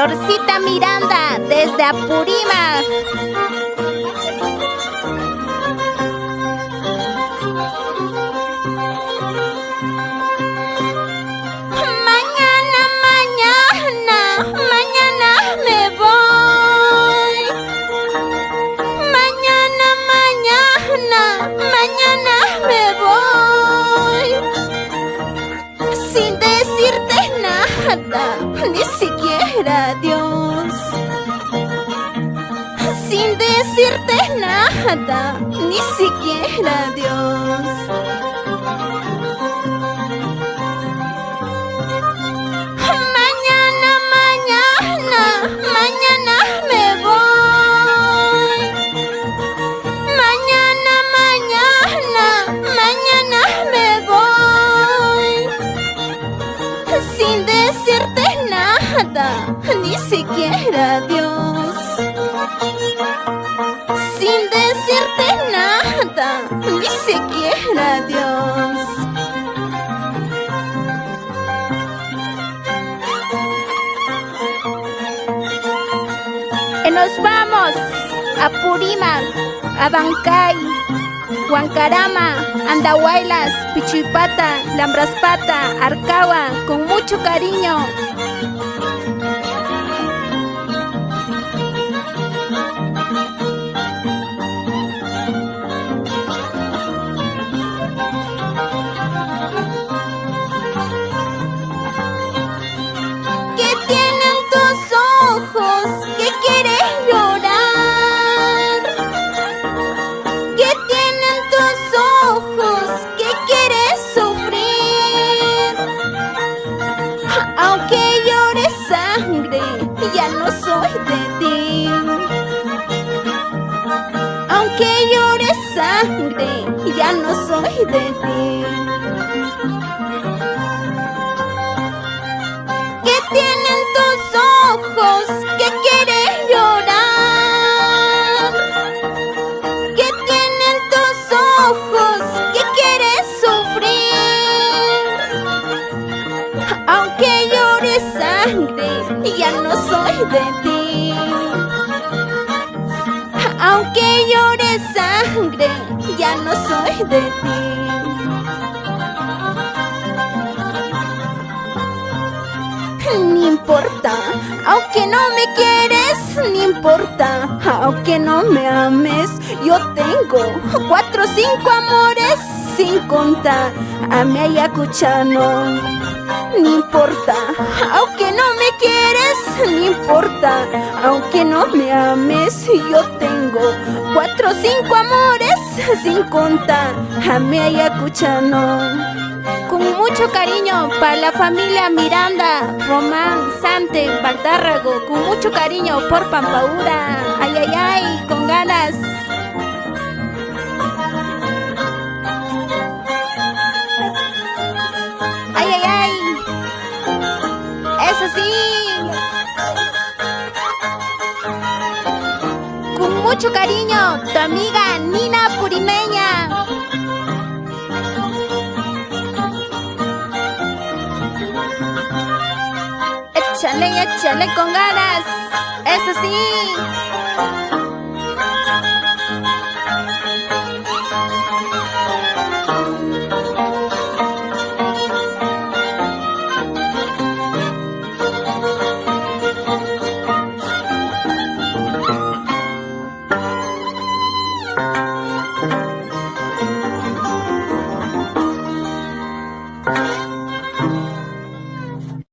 Florcita Miranda, desde Apurímac. Mañana me voy. Mañana me voy. Sin decirte nada, ni siquiera adiós. Sin decirte nada, ni siquiera adiós. Mañana me voy. Mañana me voy. Sin decirte nada, ni siquiera adiós. Sin decirte nada, ni siquiera adiós. Nos vamos a Apurímac, Abancay, Huancarama, Andahuaylas, Pichuipata, Lambraspata, Arcagua, con mucho cariño. ¿Qué tienen tus ojos? ¿Qué quieres llorar? ¿Qué tienen tus ojos? ¿Qué quieres sufrir? Aunque llores sangre, ya no soy de ti. Aunque llores sangre, ya no soy de ti. ¿Qué tienen tus ojos? ¿Qué quieres llorar? ¿Qué tienen tus ojos? ¿Qué quieres sufrir? Aunque llores sangre, ya no soy de ti. Aunque llores sangre, ya no soy de ti. Ni importa, aunque no me quieres, ni importa, aunque no me ames, yo tengo 4 o 5 amores sin contar a mi Ayacuchano. Ni importa, aunque no me quieres, ni importa, aunque no me ames, yo tengo 4 o 5 amores sin contar a mi Ayacuchano. Con mucho cariño para la familia Miranda, Román, Sante, Valtárrago, con mucho cariño por Pampaura. Ay, ay, ay, con ganas. Ay, ay, ay. Eso sí. Con mucho cariño, tu amiga Nina Purimeña. Échale con ganas, eso sí.